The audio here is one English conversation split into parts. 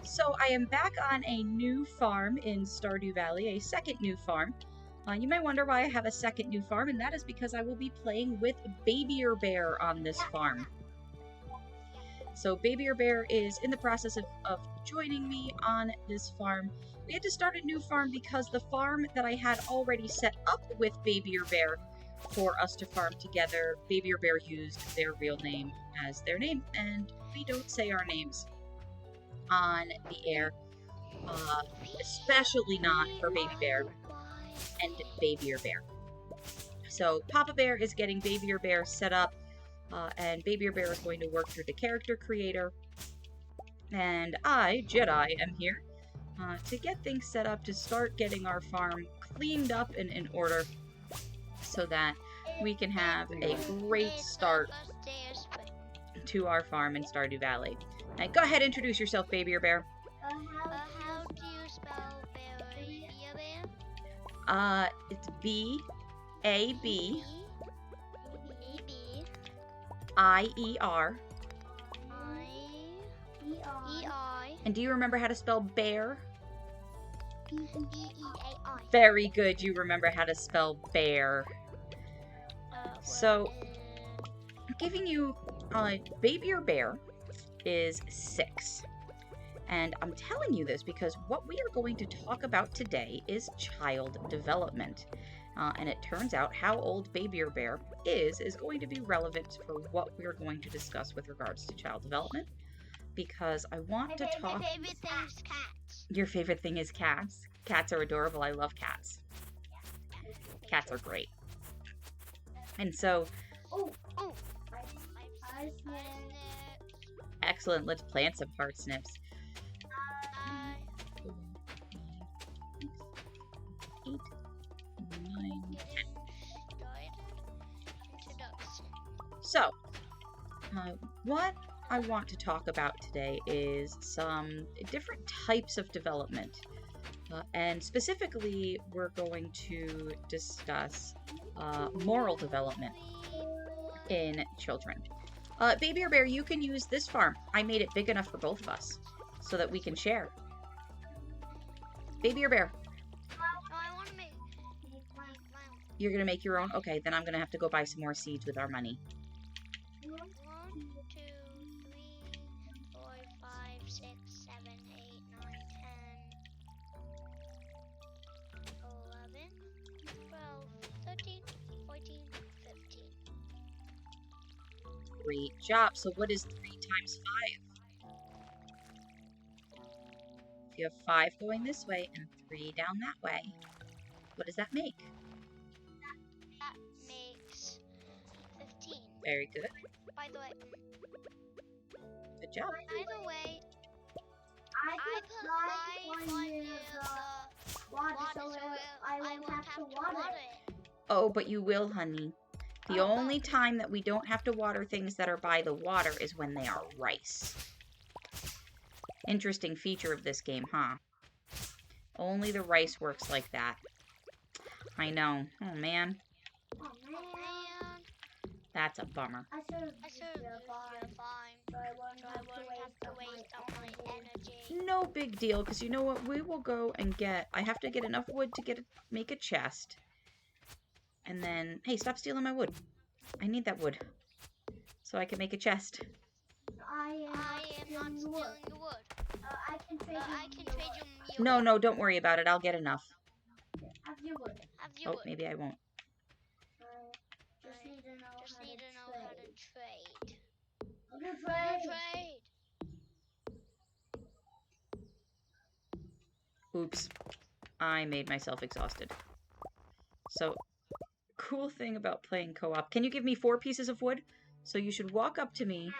So I am back on a new farm in Stardew Valley, a second new farm. You may wonder why I have a second new farm, and that is because I will be playing with BabyBear on this farm. So BabyBear is in the process of joining me on this farm. We had to start a new farm because the farm that I had already set up with BabyBear for us to farm together, BabyBear used their real name as their name, and we don't say our names on the air, especially not for BabyBear and BabierBear. So Papa Bear is getting BabierBear set up, and BabierBear is going to work through the character creator, and I, Jedi, am here to get things set up to start getting our farm cleaned up and in order so that we can have a great start to our farm in Stardew Valley. And go ahead, introduce yourself, BabierBear. How do you spell BabyBear? It's B-A-B-I-E-R. I-E-I. And do you remember how to spell bear? B-E-A-I. Very good, you remember how to spell bear. So, giving you, BabierBear is 6. And I'm telling you this because what we are going to talk about today is child development. And it turns out how old BabierBear is going to be relevant for what we're going to discuss with regards to child development. Because I want to talk... My favorite thing is cats. Your favorite thing is cats? Cats are adorable. I love cats. Cats are great. And so... Excellent. Let's plant some parsnips. 8, 9, 10. So, what I want to talk about today is some different types of development. And specifically, we're going to discuss moral development in children. BabierBear, you can use this farm. I made it big enough for both of us so that we can share. BabierBear. I want to make my own. You're going to make your own? Okay, then I'm going to have to go buy some more seeds with our money. 1, 2, 3, 4, 5, 6, 7, 8, 9, 10, 11, 12, 13, 14, 15. Great job. So what is 3 times 5? If you have 5 going this way and 3 down that way, what does that make? That makes 15. Very good. By the way, Good job. I put mine near the water so I won't have to water it. Oh, but you will, honey. The only time that we don't have to water things that are by the water is when they are rice. Interesting feature of this game, huh? Only the rice works like that. I know. Oh, man. Oh man. That's a bummer. I should do fine. So I won't have to waste all my energy. No big deal, because you know what? We will go and get... I have to get enough wood to make a chest. And then... Hey, stop stealing my wood. I need that wood. So I can make a chest. I am not stealing your wood. I can trade you No, no, don't worry about it. I'll get enough. Have your wood. Have Oh, maybe I won't. Just need to know how to trade. Oops. I made myself exhausted. So, cool thing about playing co-op. Can you give me 4 pieces of wood? So you should walk up to me.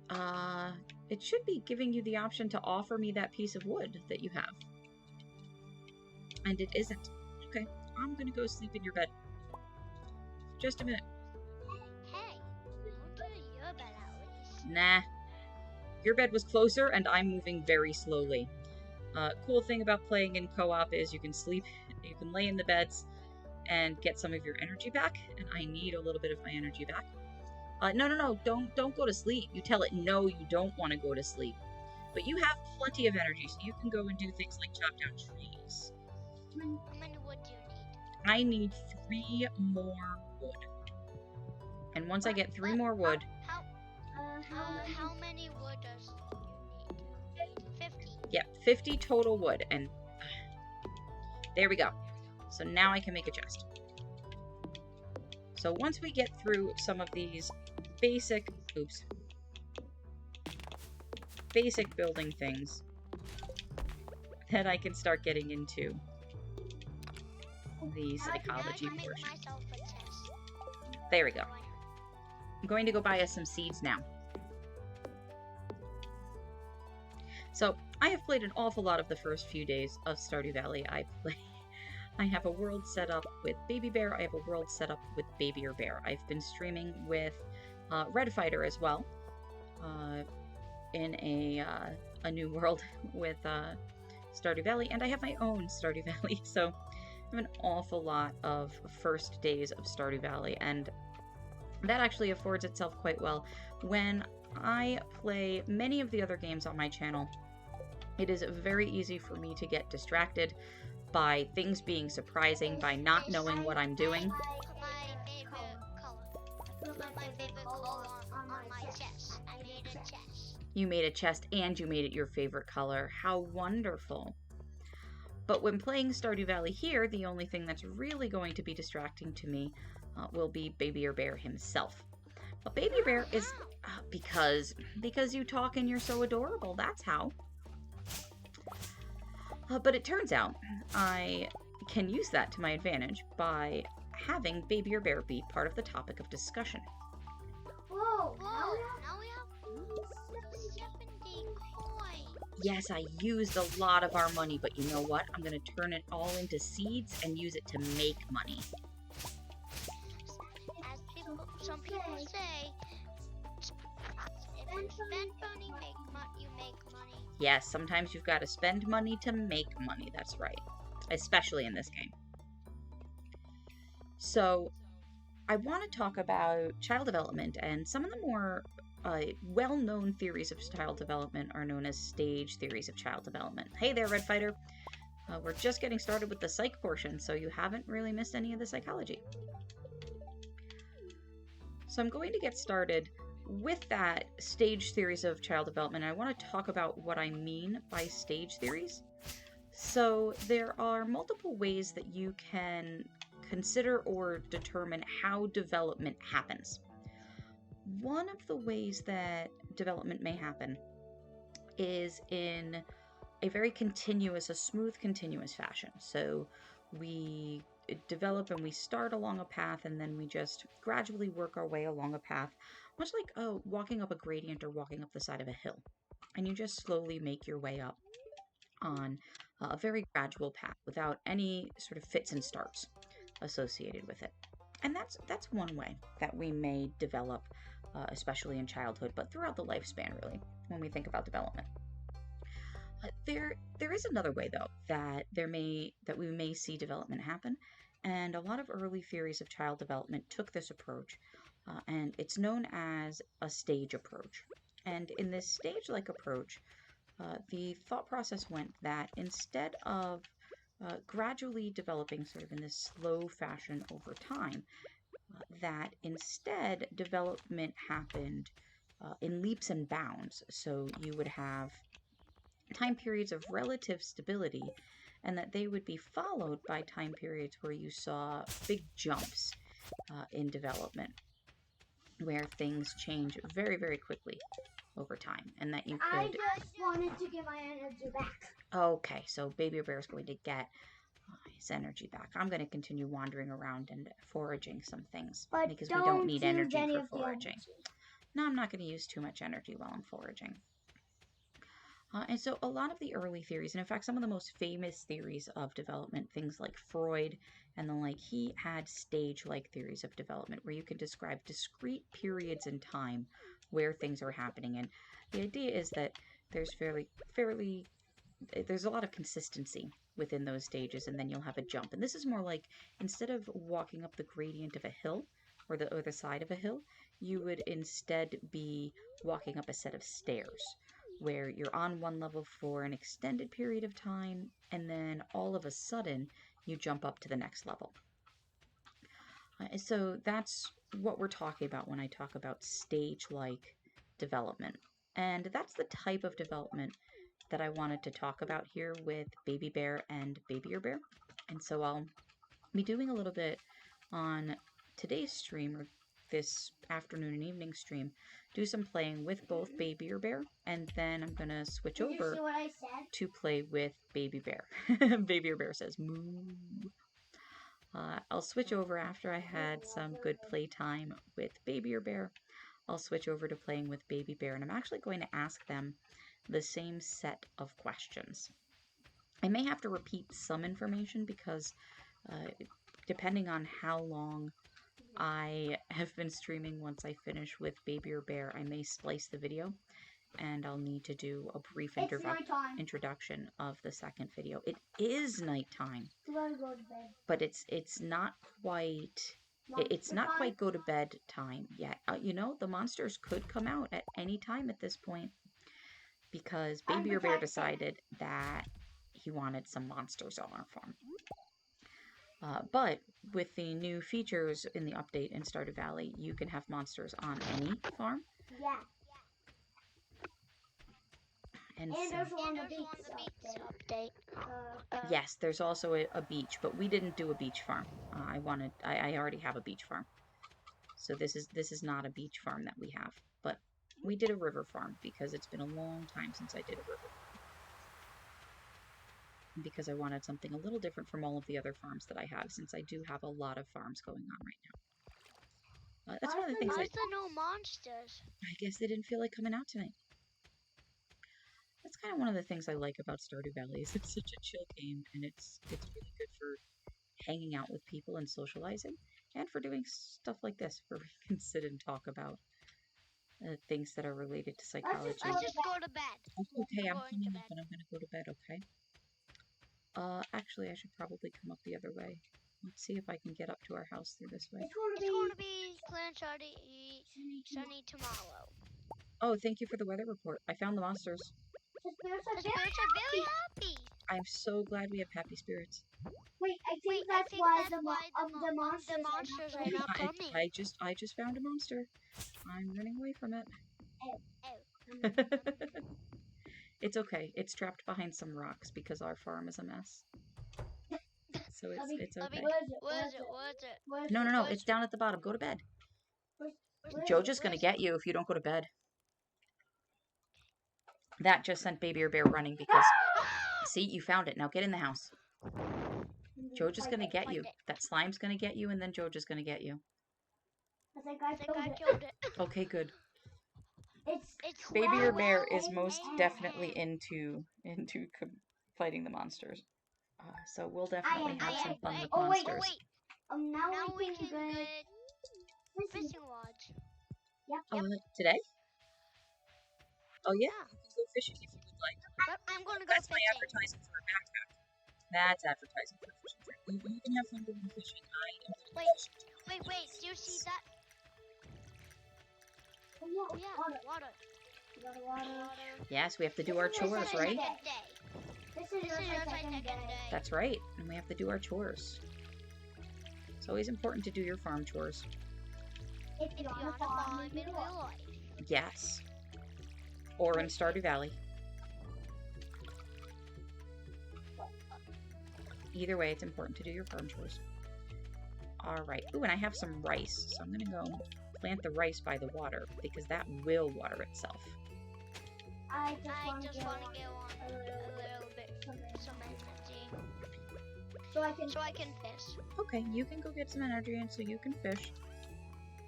How? It should be giving you the option to offer me that piece of wood that you have. And it isn't. Okay, I'm gonna go sleep in your bed. Just a minute. Hey, don't do your bed at least. Nah. Your bed was closer, and I'm moving very slowly. Cool thing about playing in co-op is you can sleep, you can lay in the beds, and get some of your energy back, and I need a little bit of my energy back. No, don't go to sleep. You tell it, no, you don't want to go to sleep. But you have plenty of energy, so you can go and do things like chop down trees. How many wood do you need? I need 3 more wood. And once I get 3 more wood... How many wood does you need? 50. Yeah, 50 total wood. And there we go. So now I can make a chest. So once we get through some of these basic building things, then I can start getting into the psychology portion. There we go. I'm going to go buy us some seeds now. So, I have played an awful lot of the first few days of Stardew Valley. I have a world set up with BabyBear. I have a world set up with BabierBear. I've been streaming with Red Fighter as well, in a new world with Stardew Valley, and I have my own Stardew Valley. So, I have an awful lot of first days of Stardew Valley, and that actually affords itself quite well when I play many of the other games on my channel. It is very easy for me to get distracted by things being surprising, by not knowing what I'm doing. Put my favorite color on my chest. I made a chest. You made a chest and you made it your favorite color. How wonderful. But when playing Stardew Valley here, the only thing that's really going to be distracting to me will be BabierBear himself. But BabierBear is because you talk and you're so adorable. That's how. But it turns out I can use that to my advantage by having BabierBear be part of the topic of discussion. Whoa! Now we have 70 coins. Yes, I used a lot of our money, but you know what? I'm going to turn it all into seeds and use it to make money. As some people say, if you spend money, you make money. Yes, sometimes you've got to spend money to make money. That's right. Especially in this game. So, I want to talk about child development, and some of the more well-known theories of child development are known as stage theories of child development. Hey there, Red Fighter. We're just getting started with the psych portion, so you haven't really missed any of the psychology. So I'm going to get started with that stage theories of child development. I want to talk about what I mean by stage theories. So there are multiple ways that you can consider or determine how development happens. One of the ways that development may happen is in a very continuous, a smooth, continuous fashion. So we develop and we start along a path, and then we just gradually work our way along a path, much like walking up a gradient or walking up the side of a hill. And you just slowly make your way up on a very gradual path without any sort of fits and starts associated with it. And that's one way that we may develop, especially in childhood, but throughout the lifespan, really, when we think about development. There is another way, though, that we may see development happen, and a lot of early theories of child development took this approach, and it's known as a stage approach. And in this stage-like approach, the thought process went that instead of gradually developing sort of in this slow fashion over time, that instead development happened in leaps and bounds. So you would have time periods of relative stability, and that they would be followed by time periods where you saw big jumps in development, where things change very, very quickly over time, and that you could... I just wanted to get my energy back. Okay, so BabyBear is going to get his energy back. I'm going to continue wandering around and foraging some things, but because we don't need energy for foraging. Energy. No, I'm not going to use too much energy while I'm foraging. And so a lot of the early theories, and in fact some of the most famous theories of development, things like Freud and the like, he had stage-like theories of development where you can describe discrete periods in time where things are happening. And the idea is that there's there's a lot of consistency within those stages, and then you'll have a jump. And this is more like, instead of walking up the gradient of a hill or the side of a hill, you would instead be walking up a set of stairs, where you're on one level for an extended period of time, and then all of a sudden you jump up to the next level. So that's what we're talking about when I talk about stage-like development. And that's the type of development that I wanted to talk about here with BabyBear and BabierBear. And so I'll be doing a little bit on today's stream, or this afternoon and evening stream, do some playing with both BabierBear, and then I'm gonna switch over to play with BabierBear. BabierBear says moo. I'll switch over after I had some good playtime with BabierBear. I'll switch over to playing with BabierBear, and I'm actually going to ask them the same set of questions. I may have to repeat some information because depending on how long I have been streaming, once I finish with BabierBear, I may splice the video, and I'll need to do a brief introduction of the second video. It is nighttime, but it's not quite go to bed time yet. You know, the monsters could come out at any time at this point, because BabierBear decided that he wanted some monsters on our farm. But with the new features in the update in Stardew Valley, you can have monsters on any farm. Yeah. And there's one on the beach update. Yes, there's also a beach, but we didn't do a beach farm. I already have a beach farm. So this is not a beach farm that we have. But we did a river farm because it's been a long time since I did a river farm. Because I wanted something a little different from all of the other farms that I have, since I do have a lot of farms going on right now. That's one of the things. Why is there no monsters? I guess they didn't feel like coming out tonight. That's kind of one of the things I like about Stardew Valley, is it's such a chill game, and it's really good for hanging out with people and socializing, and for doing stuff like this, where we can sit and talk about things that are related to psychology. Let's just go to bed. Okay, I'm coming up and I'm gonna go to bed, okay? Actually, I should probably come up the other way. Let's see if I can get up to our house through this way. It's going to be clear and sunny tomorrow. Oh, thank you for the weather report. I found the monsters. The spirits are very happy. I'm so glad we have happy spirits. Wait, I think that's why the monsters are not coming. I just found a monster. I'm running away from it. Oh. It's okay. It's trapped behind some rocks because our farm is a mess. So it's okay. Where is it? No. It's down at the bottom. Go to bed. Jojo's gonna get you if you don't go to bed. That just sent BabierBear running because... See, you found it. Now get in the house. Jojo's gonna get you. That slime's gonna get you, and then Jojo's gonna get you. I think I killed it. Okay, good. It's BabierBear is most definitely into fighting the monsters. So we'll definitely have some fun with monsters. Now we can get fishing rods. Yep. Today? Oh yeah, you can go fishing if you would like. I'm going to go That's fishing. my advertising for a backpack. That's advertising for fishing. You can have fun going fishing. Wait, do you see that? Oh yeah, water. Yes, we have to do our chores, right? This is your second day. That's right, and we have to do our chores. It's always important to do your farm chores. If you're on a farm in real life. Yes. Or in Stardew Valley. Either way, it's important to do your farm chores. Alright. Ooh, and I have some rice, so I'm gonna go plant the rice by the water, because that will water itself. I just want to get on a little bit some energy. So I can fish. Okay, you can go get some energy and so you can fish.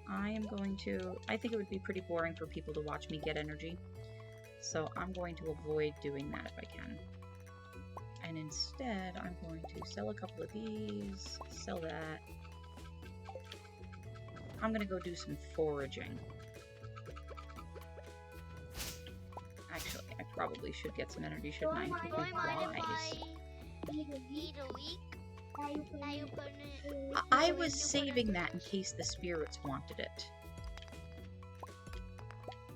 I think it would be pretty boring for people to watch me get energy. So I'm going to avoid doing that if I can. And instead, I'm going to sell a couple of these, sell that. I'm going to go do some foraging. Actually, I probably should get some energy, shouldn't I? I was saving that in case the spirits wanted it.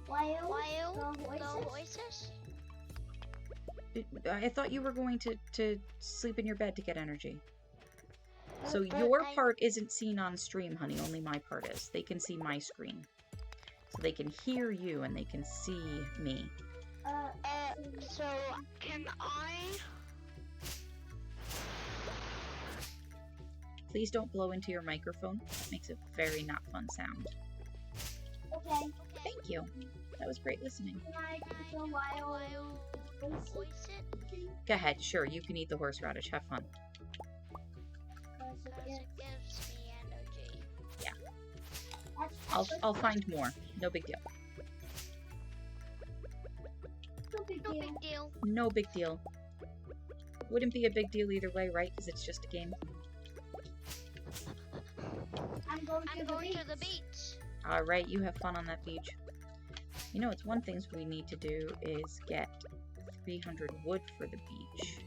Why? Go voices? I thought you were going to sleep in your bed to get energy. So But your part isn't seen on stream, honey. Only my part is. They can see my screen. So they can hear you and they can see me. So can I? Please don't blow into your microphone. That makes a very not fun sound. Okay. Thank you. That was great listening. Can I go wild? Voice it? Go ahead. Sure, you can eat the horseradish. Have fun. Because it gives me energy. Yeah. I'll find more. No big deal. No big No deal. big deal. No big deal. Wouldn't be a big deal either way, right? Because it's just a game. I'm going to the beach. Alright, you have fun on that beach. You know, it's one thing we need to do is get 300 wood for the beach.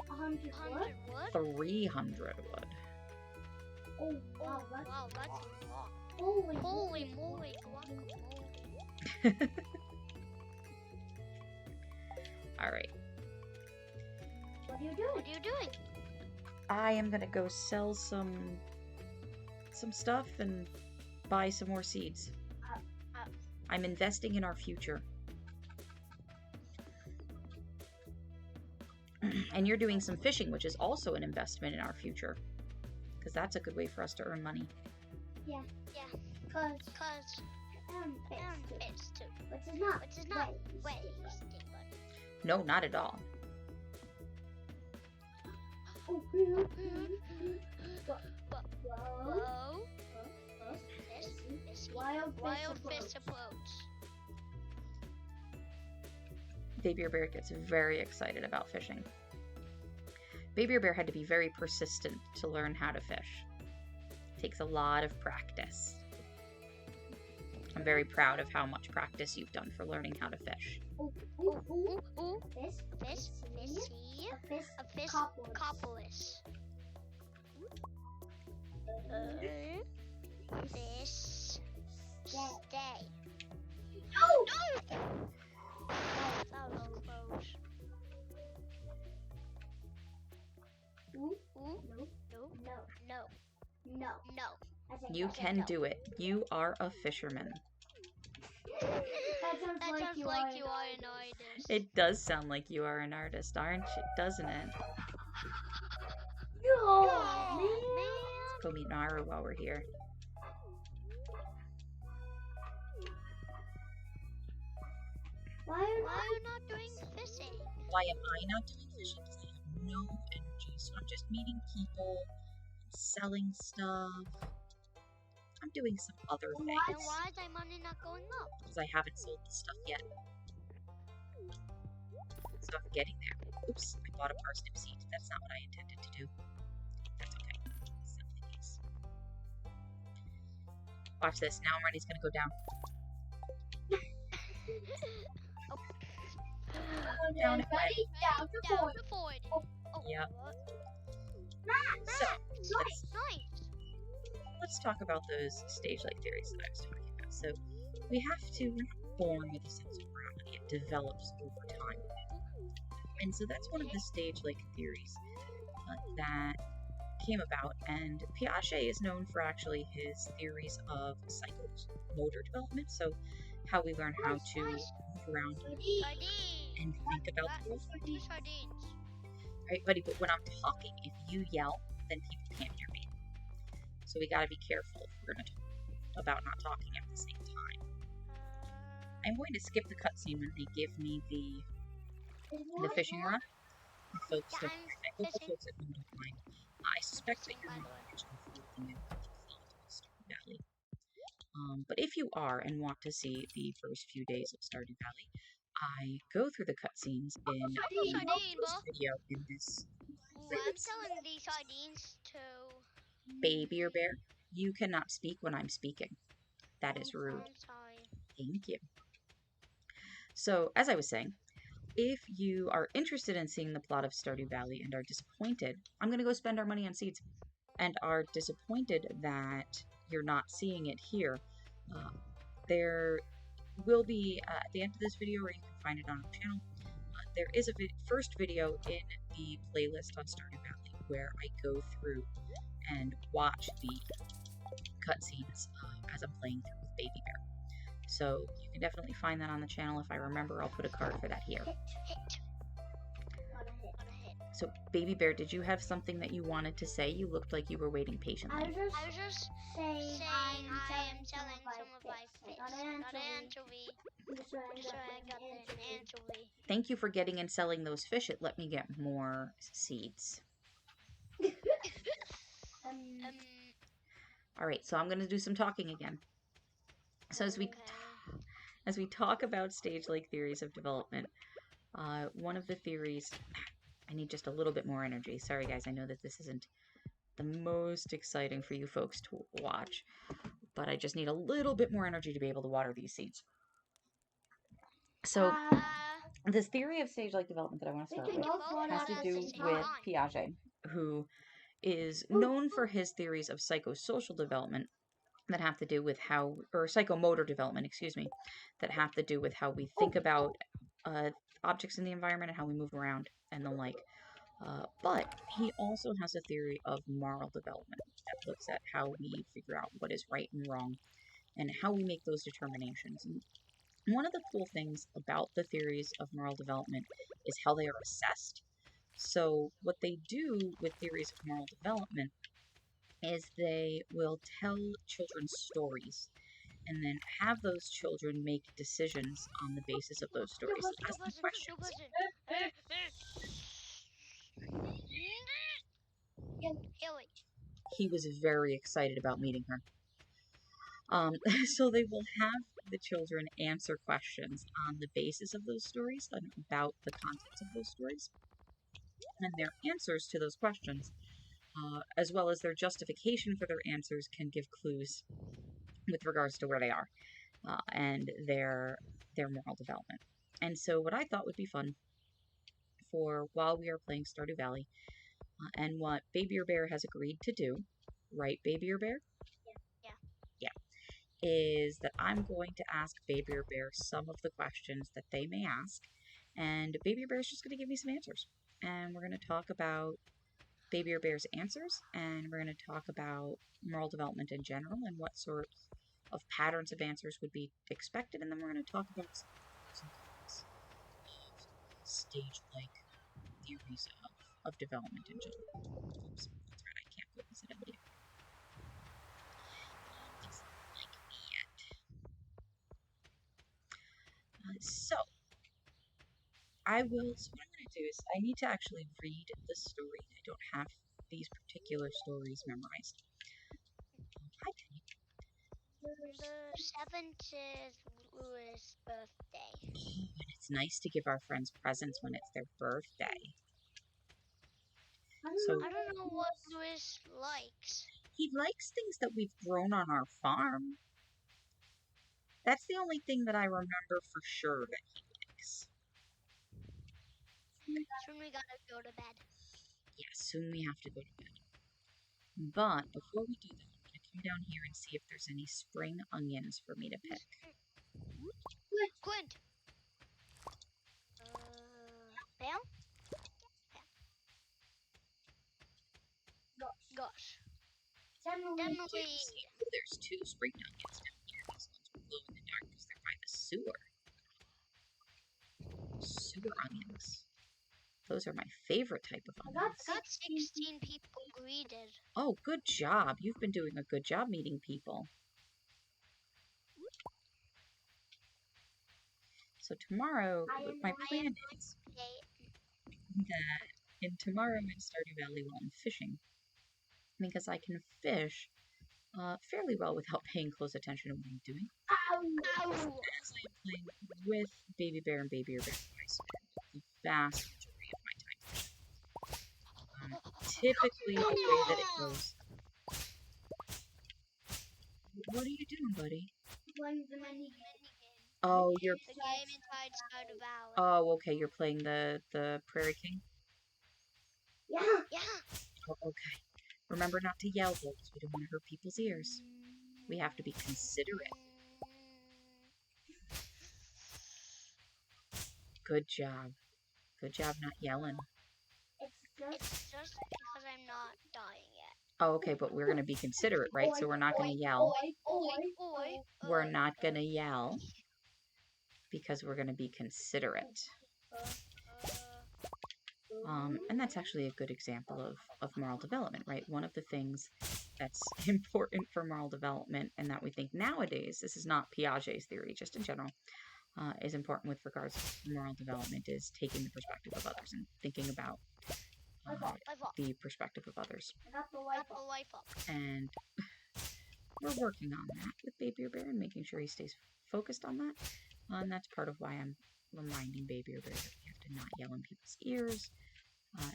100 what? 300 wood. Oh, wow, that's Wow, that's a lot. holy Holy moly, guacamole. Alright. What are you doing? What are you doing? I am gonna go sell some stuff and buy some more seeds. I'm investing in our future. And you're doing some fishing, which is also an investment in our future. Because that's a good way for us to earn money. Yeah. Yeah. Cause And fish fish too. which is not Wasting money. No, not at all. Oh, Whoa. Fish. Wild fish approach. BabyBear gets very excited about fishing. BabyBear had to be very persistent to learn how to fish. Takes a lot of practice. I'm very proud of how much practice you've done for learning how to fish. Ooh. Fish. Fishy. A A fish Copulus. copulus. Fish. Stay. No! That was close. Ooh. No. No. I said You no. can do it. You are a fisherman. That sounds That like sounds you like are you are an artist. It does sound like you are an artist, aren't you? Doesn't it? No, Oh, man. Let's go meet Naru while we're here. Why are Why are you not doing fishing? Why am I not doing fishing? Because I have no energy. So I'm just meeting people, selling stuff. I'm doing some other And things. why is my money not going up? Because I haven't sold the stuff yet. So I'm getting there. Oops, I bought a parsnip seed. That's not what I intended to do. That's okay. Something is. Watch this. Now money's gonna go down. Down it went. Down to Down 40. to 40. Oh. Yep. Matt, So Nice. let's talk about those stage-like theories that I was talking about. So we're not born with a sense of morality. It develops over time. And so that's one of the stage-like theories that came about. And Piaget is known for actually his theories of psychomotor development. So how we learn how to move around Sardines. and think about the world. Two sardines. Right, buddy? But when I'm talking, if you yell, then people can't hear me. So we gotta be careful if we're gonna talk about not talking at the same time. I'm going to skip the cutscene when they give me the fishing rod. Folks, Yeah, I I'm hope the fishing. folks at home don't mind. I suspect that fishing, you're by not the way. actually floating in Stardew Valley. But if you are and want to see the first few days of Stardew Valley, I go through the cutscenes in Sardine, this bro. video in this Ooh, I'm selling these sardines to... BabyBear. You cannot speak when I'm speaking. That is rude. I'm sorry. Thank you. So, as I was saying, if you are interested in seeing the plot of Stardew Valley and are disappointed, I'm going to go spend our money on seeds, and are disappointed that you're not seeing it here, there will be, at the end of this video, where you can find it on our channel, there is a first video in the playlist on Stardew Valley where I go through and watch the cutscenes as I'm playing through with BabyBear. So you can definitely find that on the channel. If I remember, I'll put a card for that here. So, BabyBear, did you have something that you wanted to say? You looked like you were waiting patiently. I was just saying I am selling some of my fish. Not an anchovy. So I got an anchovy. Thank you for getting and selling those fish. It let me get more seeds. All right, so I'm going to do some talking again. So as we talk about stage-like theories of development, one of the theories, I need just a little bit more energy. Sorry guys, I know that this isn't the most exciting for you folks to watch, but I just need a little bit more energy to be able to water these seeds. So this theory of stage-like development that I want to start with has to do with Piaget, who is known for his theories of psychosocial development that have to do with how, or psychomotor development, excuse me, that have to do with how we think about objects in the environment and how we move around and the like. But he also has a theory of moral development that looks at how we figure out what is right and wrong and how we make those determinations. And one of the cool things about the theories of moral development is how they are assessed. So what they do with theories of moral development is they will tell children stories and then have those children make decisions on the basis of those stories. Ask them questions. He was very excited about meeting her. So they will have the children answer questions on the basis of those stories and about the contents of those stories. And their answers to those questions, as well as their justification for their answers, can give clues with regards to where they are and their moral development. And so what I thought would be fun for while we are playing Stardew Valley, and what Babier Bear has agreed to do, right, Babier Bear? Yeah. Is that I'm going to ask Babier Bear some of the questions that they may ask, and Babier Bear is just going to give me some answers. And we're going to talk about Babier Bear's answers, and we're going to talk about moral development in general and what sorts of patterns of answers would be expected, and then we're going to talk about some stage-like theories of development in general. Oops, that's right, I can't go visit Elliot. So what I'm going to do is I need to actually read the story. I don't have these particular stories memorized. Hi, Penny. The 7th is Louis' birthday. Oh, and it's nice to give our friends presents when it's their birthday. So I don't know what Louis likes. He likes things that we've grown on our farm. That's the only thing that I remember for sure that he likes. Soon we gotta go to bed. Yeah, soon we have to go to bed. But before we do that, I'm going to come down here and see if there's any spring onions for me to pick. Clint! Pam? Gosh. Then we... There's 2 spring onions down here. These ones will glow in the dark because they're by the sewer. Sewer onions. Those are my favorite type of onions. I got 16 people greeted. Oh, good job. You've been doing a good job meeting people. So tomorrow, my plan is that tomorrow in Stardew Valley while I'm fishing, because I can fish fairly well without paying close attention to what I'm doing. Ow! As I am playing with BabyBear and BabierBear, I spend the vast majority of my time fishing. Typically, the way that it goes... What are you doing, buddy? Oh, you're... The game inside Stardew Valley. Oh, okay, you're playing the Prairie King? Yeah. Oh, okay. Remember not to yell, though, because we don't want to hurt people's ears. We have to be considerate. Good job. Good job not yelling. It's just because I'm not dying yet. Oh, okay, but we're going to be considerate, right? So we're not going to yell. Oi. We're not going to yell because we're going to be considerate. And that's actually a good example of moral development, right? One of the things that's important for moral development and that we think nowadays, this is not Piaget's theory, just in general, is important with regards to moral development is taking the perspective of others and thinking about the perspective of others. And we're working on that with BabyBear and making sure he stays focused on that. And that's part of why I'm reminding BabyBear that we have to not yell in people's ears,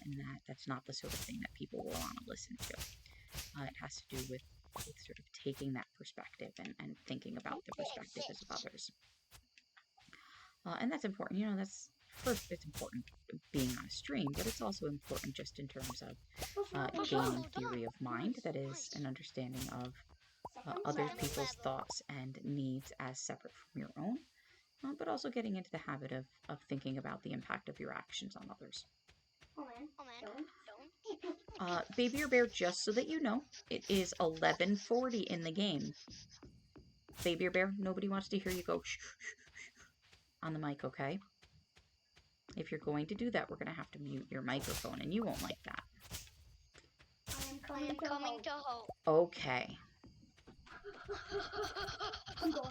and that's not the sort of thing that people will want to listen to. It has to do with sort of taking that perspective and thinking about the perspectives of others. And that's important. You know, it's important being on a stream, but it's also important just in terms of gaining theory of mind, that is, an understanding of other people's thoughts and needs as separate from your own, but also getting into the habit of thinking about the impact of your actions on others. Baby or Bear, just so that you know, it is 11:40 in the game. Baby or Bear, nobody wants to hear you go shh, shh, shh, on the mic, okay? If you're going to do that, we're going to have to mute your microphone, and you won't like that. I am coming to home. Okay.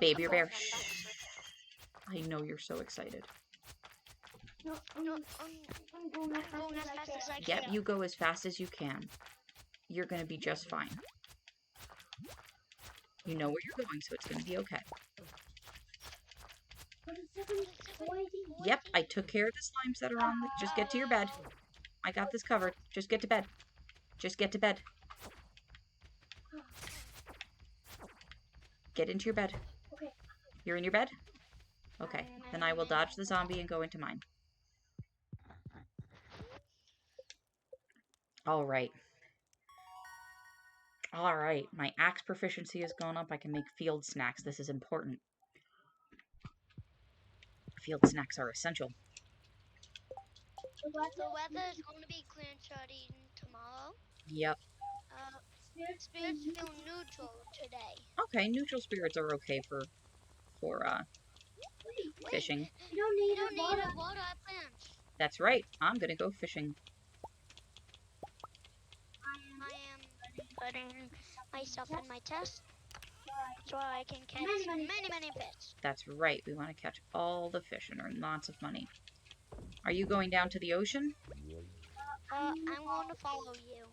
Baby or Bear, shh. I know you're so excited. No, I'm going as fast as I can. Yep, you go as fast as you can. You're going to be just fine. You know where you're going, so it's going to be okay. Yep, I took care of the slimes that are on. Just get to your bed. I got this covered. Just get to bed. Just get to bed. Get into your bed. Okay. You're in your bed? Okay. Then I will dodge the zombie and go into mine. Alright. Alright. My axe proficiency has gone up. I can make field snacks. This is important. Field snacks are essential. The weather is going to be clear and sunny tomorrow. Yep. Spirits feel neutral today. Okay, neutral spirits are okay for fishing. You don't need a water plants. That's right. I'm gonna go fishing. I am putting myself in my test so I can catch many fish. That's right. We want to catch all the fish and earn lots of money. Are you going down to the ocean? I'm going to follow you.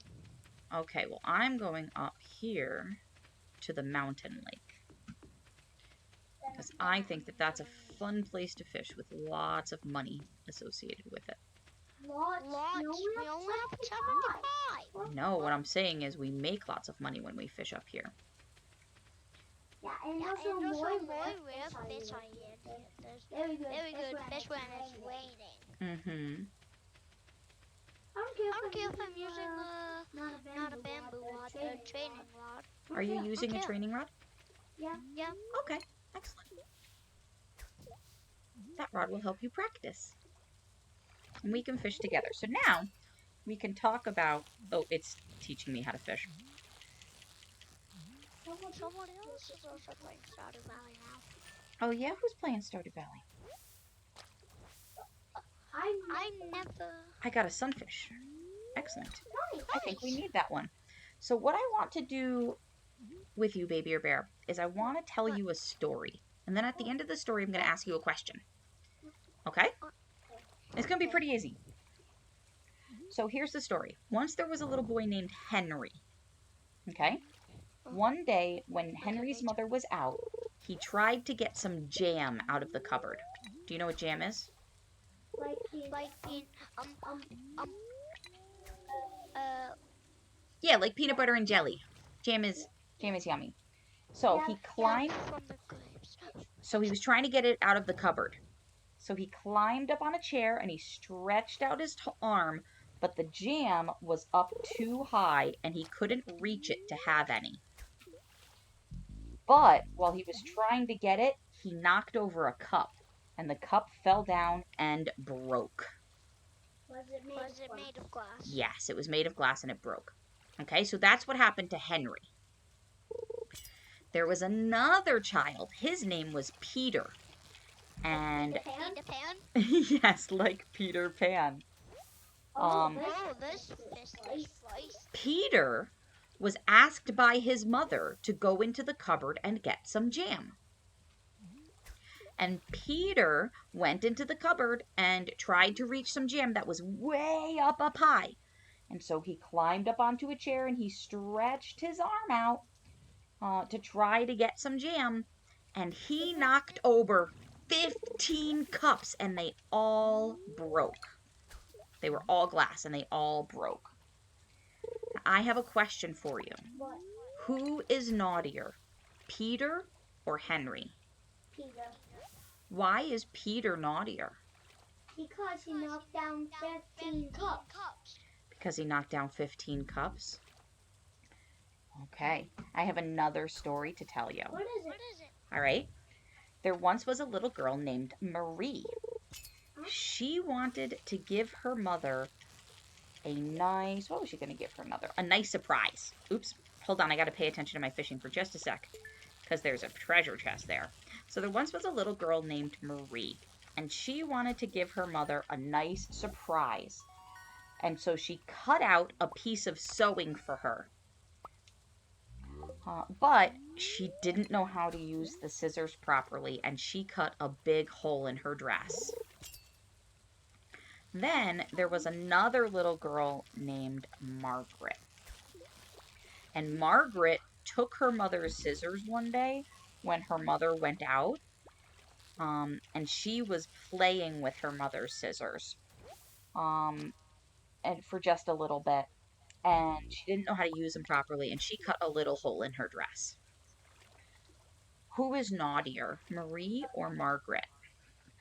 Okay, well, I'm going up here to the mountain lake. Because I think that that's a fun place to fish with lots of money associated with it. Lots? We only have 75. No, what I'm saying is we make lots of money when we fish up here. Yeah, and also more rare fish are here. Very good fish when it's raining. Mm-hmm. I don't care if I'm using not a bamboo rod, a training rod. Are you using a training rod? Yeah. Okay, excellent. That rod will help you practice. And we can fish together. So now, we can talk about... Oh, it's teaching me how to fish. Someone else is also playing Stardew Valley now. Oh yeah? Who's playing Stardew Valley? I never... I got a sunfish. Excellent. I think we need that one. So what I want to do with you, Baby or Bear, is I want to tell you a story. And then at the end of the story, I'm going to ask you a question. Okay? It's going to be pretty easy. So here's the story. Once there was a little boy named Henry. Okay? One day, when Henry's mother was out, he tried to get some jam out of the cupboard. Do you know what jam is? Yeah, like peanut butter and jelly. Jam is yummy. So he climbed. So he was trying to get it out of the cupboard. So he climbed up on a chair and he stretched out his arm, but the jam was up too high and he couldn't reach it to have any. But while he was trying to get it, he knocked over a cup, and the cup fell down and broke. Was it made of glass? Yes, it was made of glass and it broke. Okay, so that's what happened to Henry. There was another child. His name was Peter. And Peter Pan? yes, like Peter Pan. This slice. Peter was asked by his mother to go into the cupboard and get some jam. And Peter went into the cupboard and tried to reach some jam that was way up high. And so he climbed up onto a chair and he stretched his arm out to try to get some jam. And he knocked over 15 cups and they all broke. They were all glass and they all broke. Now, I have a question for you. What? Who is naughtier, Peter or Henry? Peter. Why is Peter naughtier? Because he knocked down 15 cups. Because he knocked down 15 cups? Okay, I have another story to tell you. What is it? All right. There once was a little girl named Marie. She wanted to give her mother a nice, what was she going to give her mother? A nice surprise. Oops, hold on, I got to pay attention to my fishing for just a sec, because there's a treasure chest there. So there once was a little girl named Marie, and she wanted to give her mother a nice surprise. And so she cut out a piece of sewing for her. But she didn't know how to use the scissors properly, and she cut a big hole in her dress. Then there was another little girl named Margaret. And Margaret took her mother's scissors one day when her mother went out, and she was playing with her mother's scissors, and for just a little bit, and she didn't know how to use them properly, and she cut a little hole in her dress. Who is naughtier, Marie or Margaret?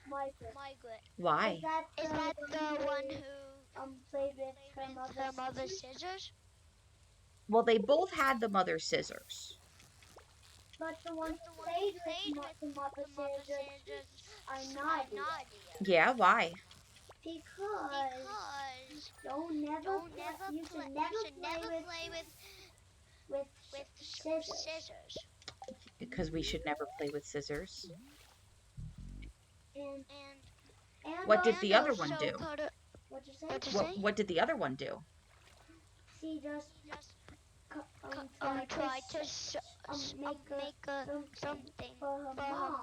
Margaret. Why? Is that the one who played with her mother's scissors? Well, they both had the mother's scissors. But the one who played with the mother's scissors are naughty. Yeah, why? Because you should never play with scissors. Because we should never play with scissors. And What did the other one do? What'd you say? What did the other one do? She just tried to make something for her mom.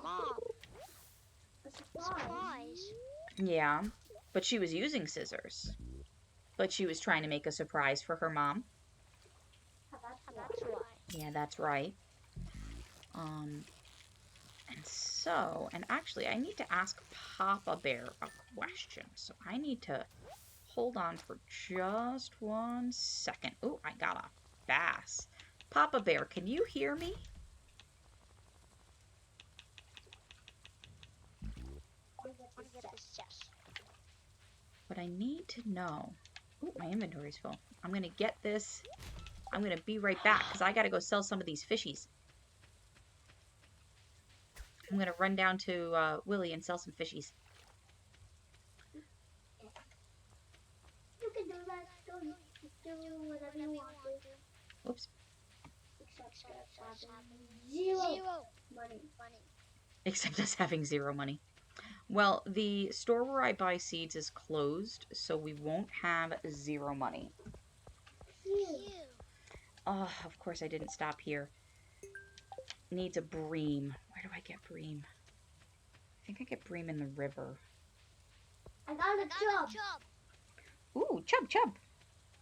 A surprise. Yeah, but she was using scissors. But she was trying to make a surprise for her mom. That's why. Yeah, that's right. And actually, I need to ask Papa Bear a question. So I need to hold on for just 1 second. Oh, I got a bass. Papa Bear, can you hear me? What I need to know... Oh, my inventory's full. I'm going to get this. I'm going to be right back because I got to go sell some of these fishies. I'm going to run down to Willie and sell some fishies. You can do that. Do whatever you want to. Oops. Except zero money. Except us having 0 money. Well, the store where I buy seeds is closed, so we won't have 0 money. Oh, of course I didn't stop here. Needs a bream. Where do I get bream? I think I get bream in the river. I got a chub. Ooh, chub.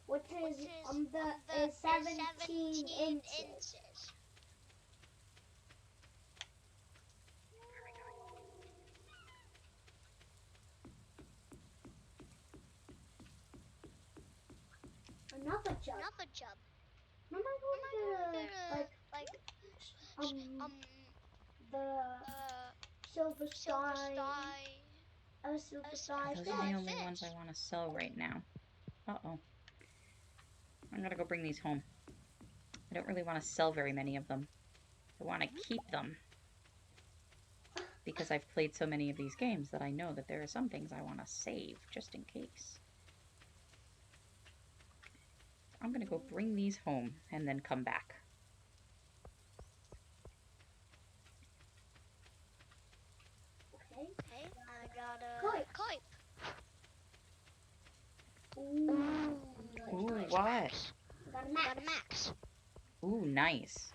Which is 17 inches. Another chub. Remember going to the silver sky? Those are the only ones I want to sell right now. Uh-oh. I'm gonna go bring these home. I don't really want to sell very many of them. I want to keep them. Because I've played so many of these games that I know that there are some things I want to save, just in case. I'm gonna go bring these home and then come back. Okay, I got a kite. Ooh, what? I got a max. Ooh, nice.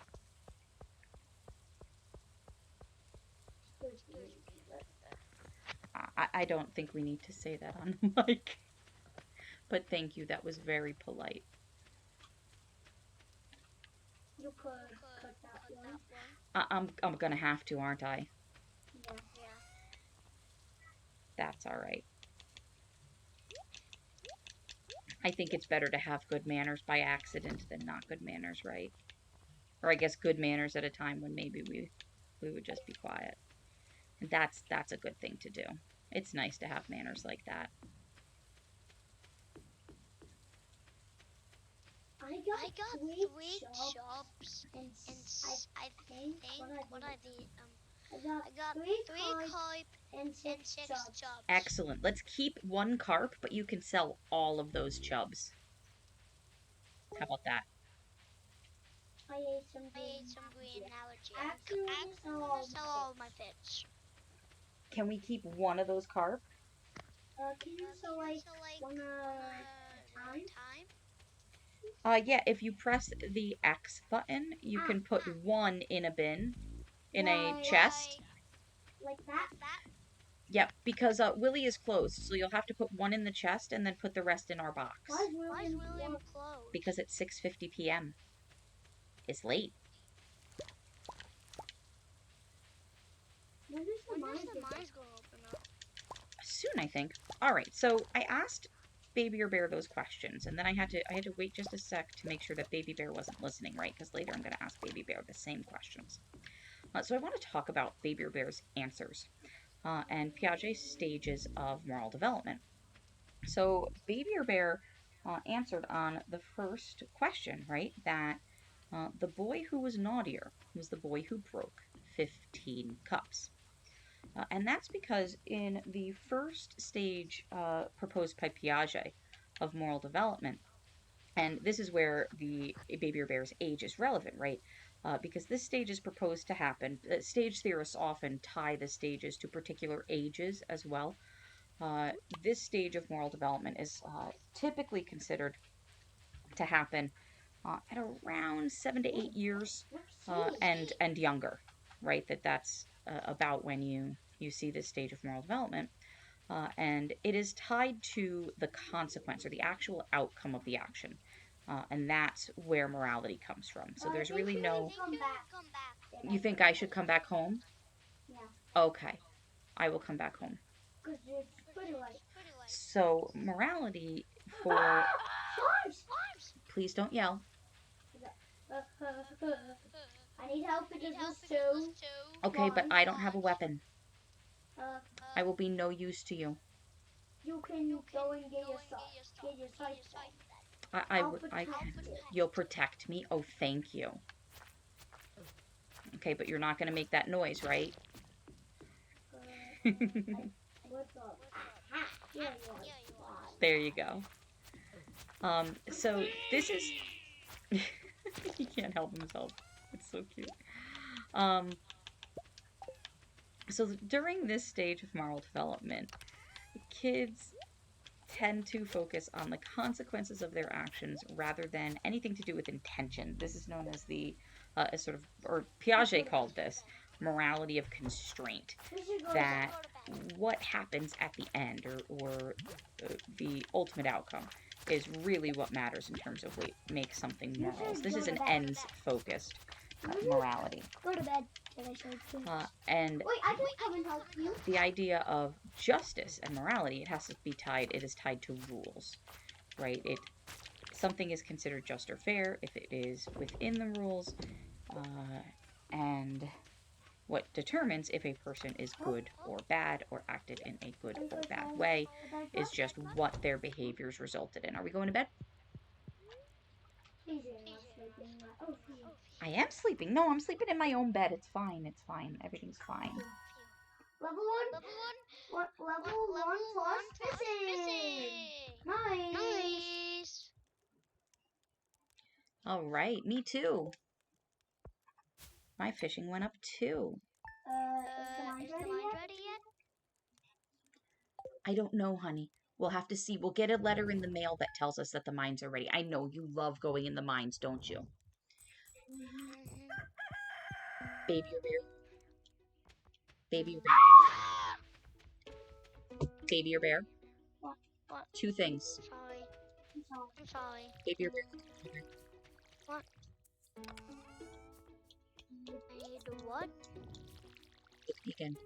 I don't think we need to say that on the mic. But thank you, that was very polite. You could cut that one. I'm gonna have to, aren't I? Yeah. That's alright. I think it's better to have good manners by accident than not good manners, right? Or I guess good manners at a time when maybe we would just be quiet. And that's a good thing to do. It's nice to have manners like that. I got three jobs, and I think what I did. I got three carp and and six six jobs. jobs. Excellent. Let's keep one carp, but you can sell all of those chubs. How about that? I ate some green allergy. Actually, I'm gonna sell all my fish. Can we keep one of those carp? Can you sell like one at a time? Yeah, if you press the X button, you can put one in a bin, in a chest. Like that? Yep, because Willie is closed, so you'll have to put one in the chest and then put the rest in our box. Why is William closed? Because it's 6:50 p.m. It's late. When is the mines gonna open up? Soon, I think. All right, so I asked Babier Bear those questions, and then I had to wait just a sec to make sure that Baby Bear wasn't listening, right? Because later I'm going to ask Baby Bear the same questions. So I want to talk about Babier Bear's answers and Piaget's stages of moral development. So Babier Bear answered on the first question, right? That the boy who was naughtier was the boy who broke 15 cups. And that's because in the first stage proposed by Piaget of moral development, and this is where the Babier Bear's age is relevant, right? Because this stage is proposed to happen. Stage theorists often tie the stages to particular ages as well. This stage of moral development is typically considered to happen at around 7 to 8 years and younger, right? That's about when you see this stage of moral development. And it is tied to the consequence or the actual outcome of the action. And that's where morality comes from. So there's really no. You think I should come back home? Yeah. Okay, I will come back home. Because it's pretty late. So morality for. Slimes! Please don't yell. I need help because there's two. Okay, but I don't have a weapon. I will be no use to you. You can go and get your sight back. I can. You'll protect me? Oh, thank you. Okay, but you're not going to make that noise, right? There you go. So this is... He can't help himself. It's so cute. So during this stage of moral development, kids tend to focus on the consequences of their actions rather than anything to do with intention. This is known as the or Piaget called this morality of constraint. That what happens at the end or the ultimate outcome is really what matters in terms of what makes something moral. This is an ends-focused morality. Go to bed. And wait, I can come and help you. The idea of justice and morality, it is tied to rules, right? Something is considered just or fair if it is within the rules, and what determines if a person is good or bad or acted in a good or bad way is just what their behaviors resulted in. Are we going to bed? I am sleeping. No, I'm sleeping in my own bed. It's fine. It's fine. Everything's fine. Level 1. Level 1 plus missing. Nice. All right, me too. My fishing went up too. Is Is the the mine mine ready ready yet? I don't know, honey. We'll have to see. We'll get a letter in the mail that tells us that the mines are ready. I know you love going in the mines, don't you? Mm-hmm. Baby or bear? Baby or bear? Baby or bear? What? Two things. Sorry. I'm sorry. I'm sorry. Baby or bear? What? I need the what? Again.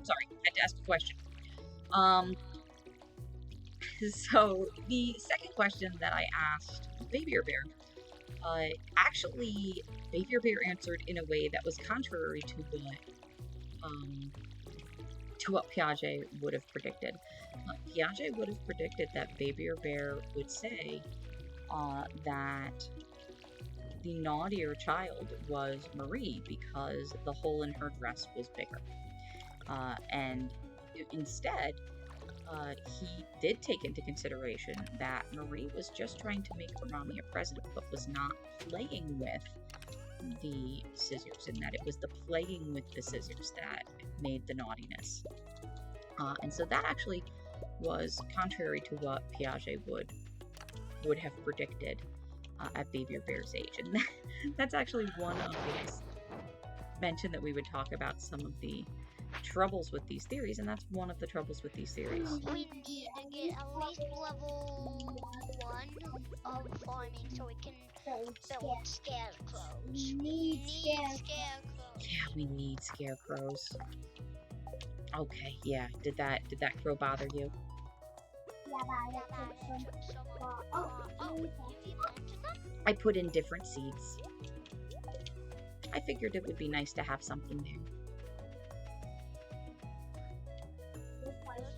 Sorry, I had to ask a question. So the second question that I asked Baby or Bear, actually, Baby or Bear answered in a way that was contrary to what Piaget would have predicted. Piaget would have predicted that Baby or Bear would say that the naughtier child was Marie because the hole in her dress was bigger. And instead, he did take into consideration that Marie was just trying to make her mommy a present, but was not playing with the scissors, and that it was the playing with the scissors that made the naughtiness. And so that actually was contrary to what Piaget would have predicted at Baby Bear's age. And that's actually one of these mentioned that we would talk about some of the troubles with these theories, and that's one of the troubles with these theories. We need to get at least level 1 of farming so we can build scarecrows. Need Scarecrows. Yeah, we need scarecrows. Okay, yeah. Did that crow bother you? Yeah, but I took some. Oh, you planted them? I put in different seeds. I figured it would be nice to have something there. Those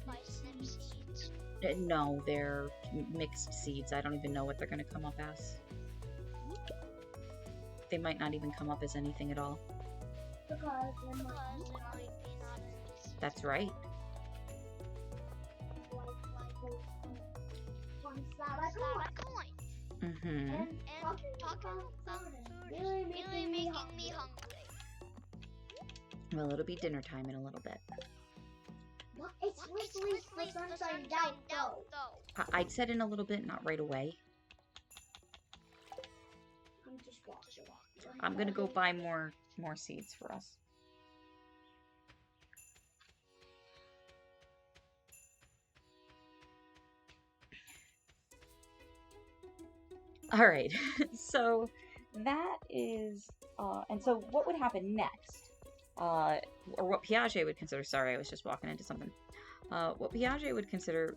parsnip seeds. No, they're mixed seeds. I don't even know what they're going to come up as. They might not even come up as anything at all. Because Because it might be not an That's right. like a coin. Mm-hmm. And And talking about food is really really making me hungry. Well, it'll be dinner time in a little bit. It's literally the sunshine down though. I'd said in a little bit, not right away. I'm just walking. I'm gonna go buy more seeds for us. All right, so that is, and so what would happen next, or what Piaget would consider, sorry, I was just walking into something, what Piaget would consider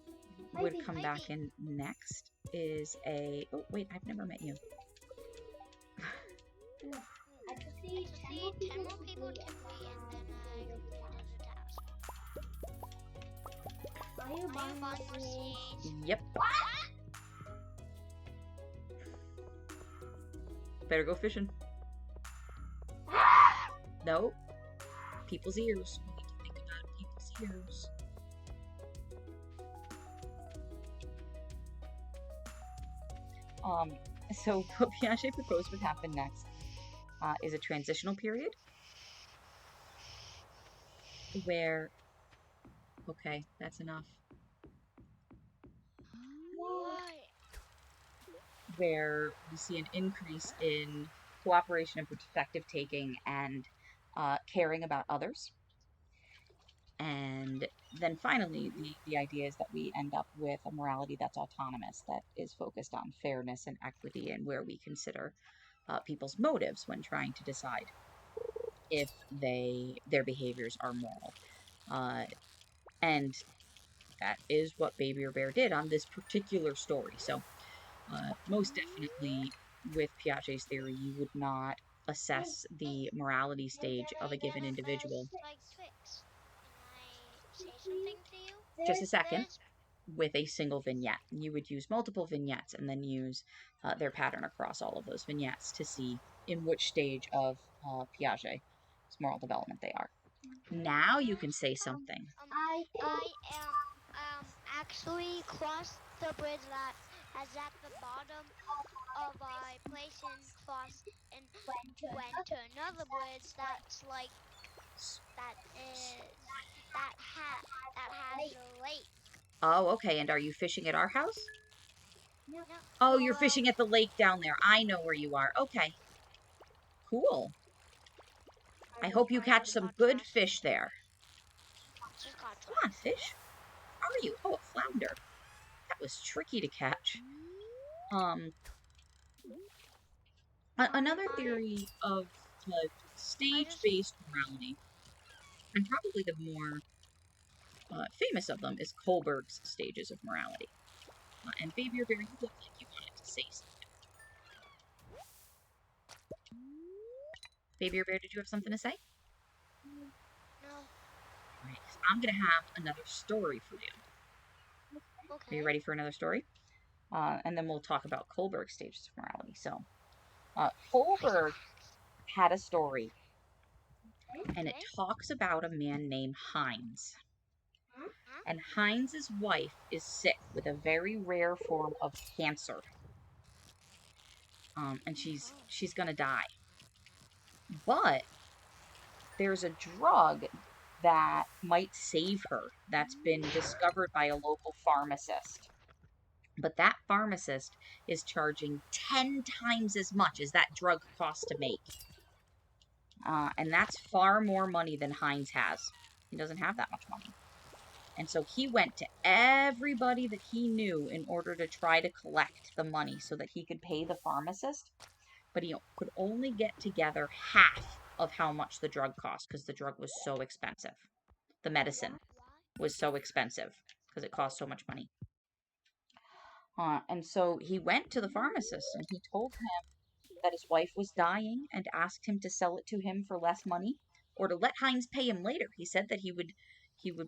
would come back in next is oh wait, I've never met you. I just need 10 more people to me and then I completed the task. Are you buying more more seeds? seeds? Yep. Better go fishing. No. People's ears. We need to think about people's ears. So what Piaget proposed would happen next is a transitional period where, okay, that's enough, Why? where we see an increase in cooperation and perspective taking and caring about others. And then finally, the idea is that we end up with a morality that's autonomous, that is focused on fairness and equity, and where we consider people's motives when trying to decide if their behaviors are moral. And that is what Babier Bear did on this particular story. So most definitely with Piaget's theory, you would not assess the morality stage of a given individual. Like Twix. Can I say something to you? Just a second. With a single vignette. You would use multiple vignettes and then use their pattern across all of those vignettes to see in which stage of Piaget's moral development they are. Now you can say something. I am actually cross the bridge that is at the bottom of a place and cross and went to another bridge that's like that has a lake. Oh, okay. And are you fishing at our house? No. No, Oh, you're well, fishing at the lake down there. I know where you are. Okay. Cool. I hope you catch some good fish there. just got Come on, trash. fish. How are you? Oh, a flounder. That was tricky to catch. Another theory of stage-based morality, and probably the more famous of them, is Kohlberg's stages of morality. And Babier Bear, you look like you wanted to say something. Babier Bear, did you have something to say? No. Right, 'cause I'm gonna have another story for you. Okay. Are you ready for another story? And then we'll talk about Kohlberg's stages of morality. So, Kohlberg had a story, and it talks about a man named Heinz. And Heinz's wife is sick with a very rare form of cancer. And she's gonna die. But there's a drug that might save her that's been discovered by a local pharmacist. But that pharmacist is charging 10 times as much as that drug costs to make. And that's far more money than Heinz has. He doesn't have that much money. And so he went to everybody that he knew in order to try to collect the money so that he could pay the pharmacist. But he could only get together half of how much the drug cost because the drug was so expensive. The medicine was so expensive because it cost so much money. And so he went to the pharmacist and he told him that his wife was dying and asked him to sell it to him for less money or to let Heinz pay him later. He said that he would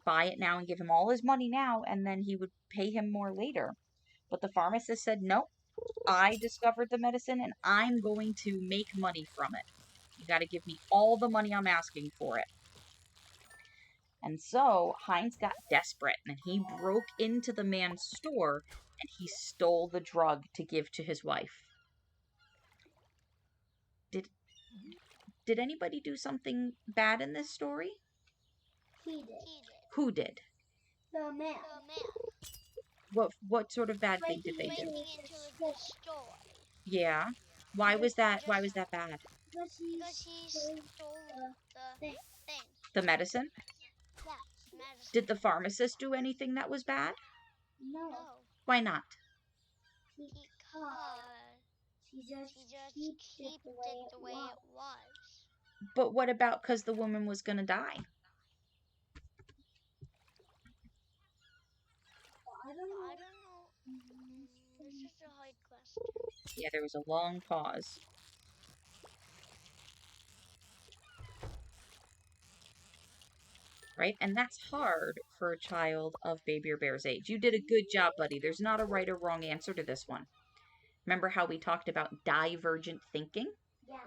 buy it now and give him all his money now and then he would pay him more later. But the pharmacist said, "No, I discovered the medicine and I'm going to make money from it. You got to give me all the money I'm asking for it." And so Heinz got desperate and he broke into the man's store and he stole the drug to give to his wife. Did anybody do something bad in this story? He did. Who did? The man. What sort of bad thing did they do? Breaking into the store. Yeah. Why was that bad? Because he stole the thing. thing. The medicine? Yeah, medicine. Did the pharmacist do anything that was bad? No. Why not? Because he just keeps it the way it was. But what about because the woman was going to die? I don't know. This is a hard question. Yeah, there was a long pause. Right? And that's hard for a child of Babier Bear's age. You did a good job, buddy. There's not a right or wrong answer to this one. Remember how we talked about divergent thinking? Yeah.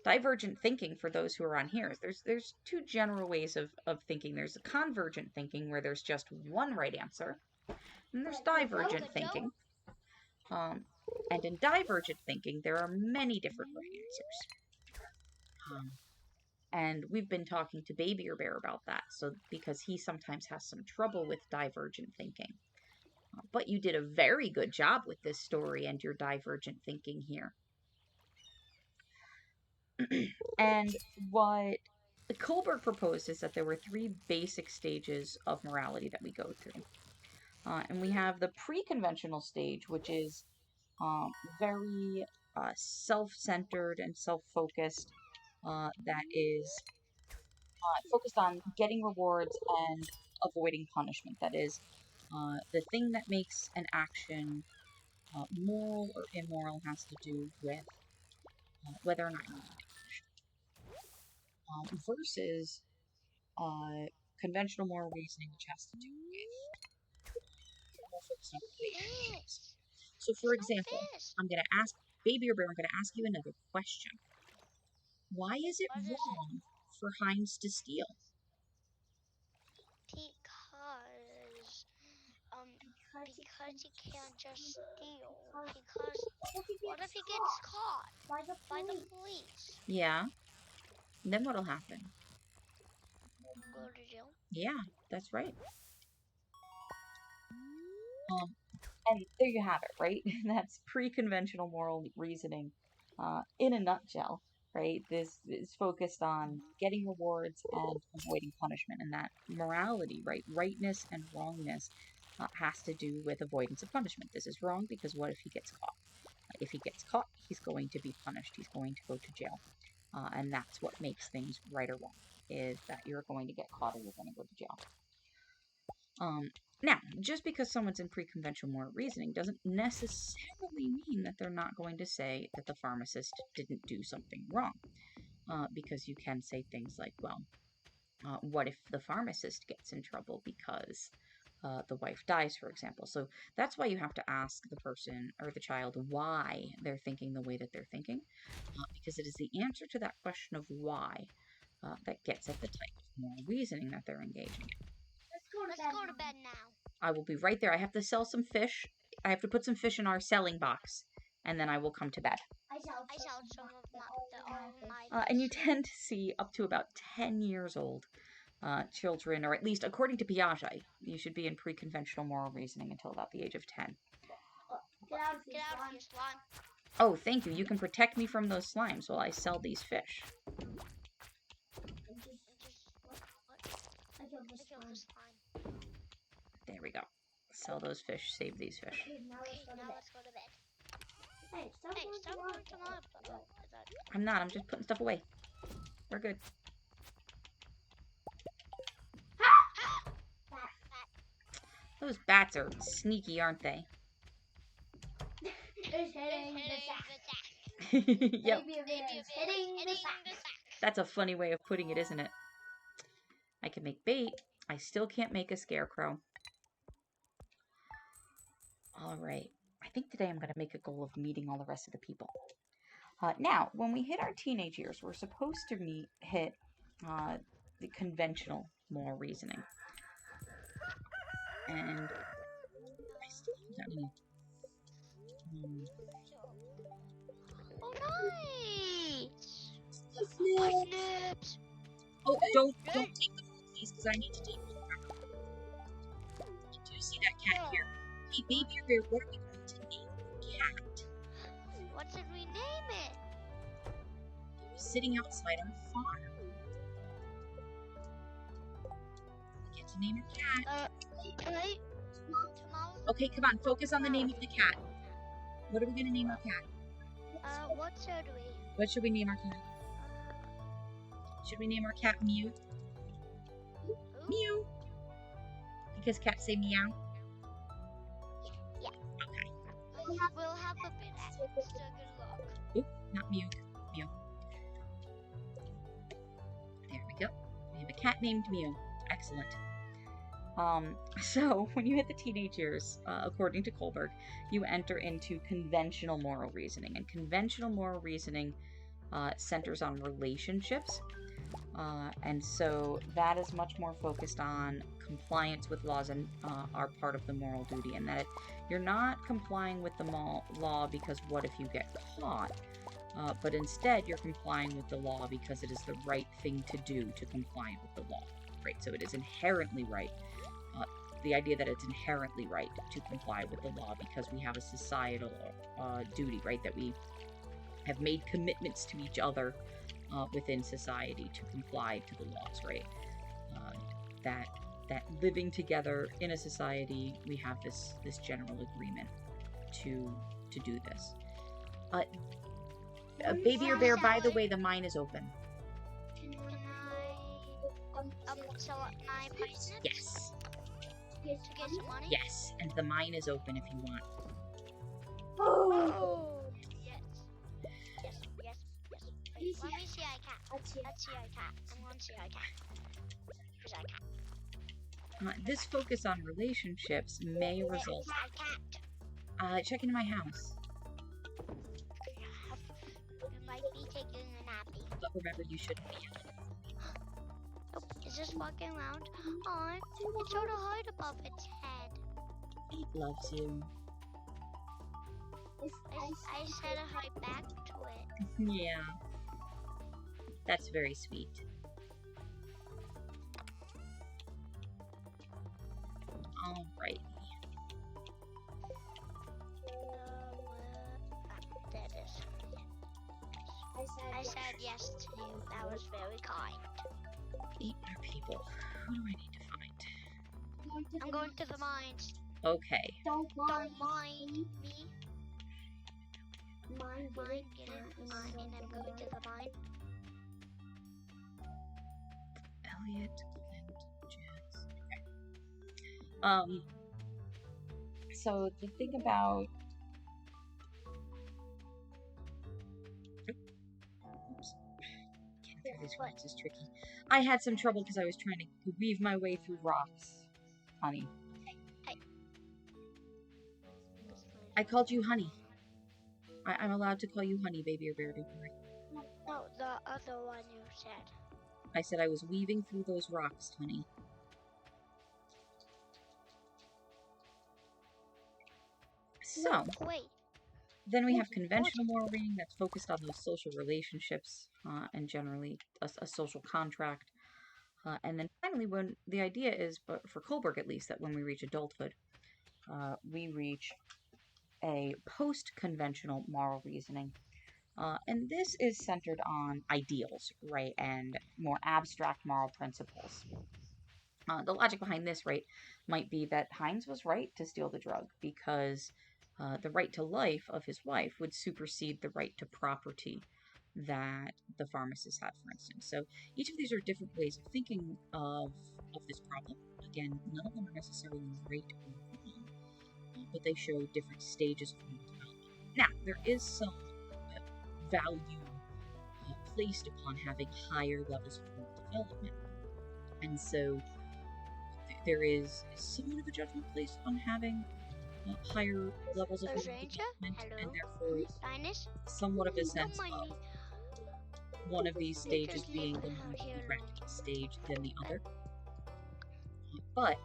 Divergent thinking, for those who are on here, there's two general ways of thinking. There's convergent thinking, where there's just one right answer, and there's divergent thinking. And in divergent thinking, there are many different right answers. And we've been talking to Babier Bear about that, so because he sometimes has some trouble with divergent thinking. But you did a very good job with this story and your divergent thinking here. And what Kohlberg proposed is that there were three basic stages of morality that we go through. And we have the pre-conventional stage, which is very self-centered and self-focused, that is focused on getting rewards and avoiding punishment. That is, the thing that makes an action moral or immoral has to do with whether or not you get punished. Versus conventional moral reasoning, which has to do with more focused on relationships. So, for example, I'm going to ask Baby or Bear, I'm going to ask you another question. Why is it wrong for Heinz to steal? Because Because he can't just steal. Because what if he gets caught by the police? Yeah. Then what'll happen? Go to jail. Yeah, that's right. And there you have it, right? That's pre-conventional moral reasoning in a nutshell, right? This is focused on getting rewards and avoiding punishment, and that morality, right? Rightness and wrongness has to do with avoidance of punishment. This is wrong because what if he gets caught? If he gets caught, he's going to be punished. He's going to go to jail. And that's what makes things right or wrong, is that you're going to get caught or you're going to go to jail. Now, just because someone's in pre-conventional moral reasoning doesn't necessarily mean that they're not going to say that the pharmacist didn't do something wrong. Because you can say things like, well, what if the pharmacist gets in trouble because the wife dies, for example? So that's why you have to ask the person or the child why they're thinking the way that they're thinking, because it is the answer to that question of why that gets at the type of moral reasoning that they're engaging in. Let's go to bed now. I will be right there. I have to sell some fish. I have to put some fish in our selling box, and then I will come to bed. I sold some of my And you tend to see up to about 10 years old children, or at least according to Piaget, you should be in pre-conventional moral reasoning until about the age of 10. Get out of here, slime. Oh, thank you. You can protect me from those slimes while I sell these fish. I killed the slime. There we go. Sell those fish, save these fish. Okay, now let's go to bed. Hey, stop going to my bed. I'm not. I'm just putting stuff away. We're good. Those bats are sneaky, aren't they? It's hitting the sack. Yep. BabyBear is hitting the sack. That's a funny way of putting it, isn't it? I can make bait. I still can't make a scarecrow. All right. I think today I'm going to make a goal of meeting all the rest of the people. Now, when we hit our teenage years, we're supposed to hit the conventional moral reasoning. And I still haven't gotten any. Oh, nice! Oh, Snips! oh, don't take them, please, because I need to take them. Do you see that cat here? Hey, BabyBear, what are we going to name the cat? What should we name it? It was sitting outside our farm. We get to name a cat. Right? Okay, come on, focus on the name of the cat. What are we going to name our cat? What should we? What should we name our cat? Should we name our cat Mew? Mew. Because cats say meow. Yeah. Okay. We'll have a bit extra good luck. Oop, not Mew. Mew. There we go. We have a cat named Mew. Excellent. So when you hit the teenage years, according to Kohlberg, you enter into conventional moral reasoning. And conventional moral reasoning centers on relationships. And so that is much more focused on compliance with laws and are part of the moral duty. And that you're not complying with the law because what if you get caught? But instead you're complying with the law because it is the right thing to do to comply with the law. Right? So it is inherently right. The idea that it's inherently right to comply with the law because we have a societal duty, right? That we have made commitments to each other within society to comply to the laws, right? That living together in a society, we have this general agreement to do this. BabierBear, by the way, the mine is open. Can I sell my price? Yes. To get some money? Yes, and the mine is open if you want. Oh! Yes. Let me see I can. Let's see I can. I'm going to see I can. Because I can. This focus on relationships may result... check into my house. You might be taking a nappy. But remember, you shouldn't be out. Oh, is this walking around? Oh, it showed a heart above its head. It loves you. I said a hi back to it. Yeah. That's very sweet. Alright. There it is. I said yes to you. That was very kind. 8 more people. Who do I need to find? I'm going to the mines. Okay. Don't Don't mind me. Mine, Get it? Mine, and I'm going to the mine. Elliot, Clint, Jess. Okay. So the thing about... Oops. Getting through these rocks is tricky. I had some trouble because I was trying to weave my way through rocks. Honey. Hey. I called you Honey. I'm allowed to call you Honey, Babier Bear, don't worry. No, the other one you said. I said I was weaving through those rocks, Honey. So, No, wait. then we have conventional moral reading that's focused on those social relationships and generally a social contract. And then finally, when the idea is, but for Kohlberg at least, that when we reach adulthood, we reach a post-conventional moral reasoning. And this is centered on ideals, right, and more abstract moral principles. The logic behind this, right, might be that Heinz was right to steal the drug because the right to life of his wife would supersede the right to property that the pharmacist had, for instance. So each of these are different ways of thinking of this problem. Again, none of them are necessarily right or wrong, but they show different stages of moral development. Now, there is some value placed upon having higher levels of moral development, and so there is somewhat of a judgment placed on having higher levels of moral development, and therefore somewhat of a sense of one of these stages being the more direct stage than the other. But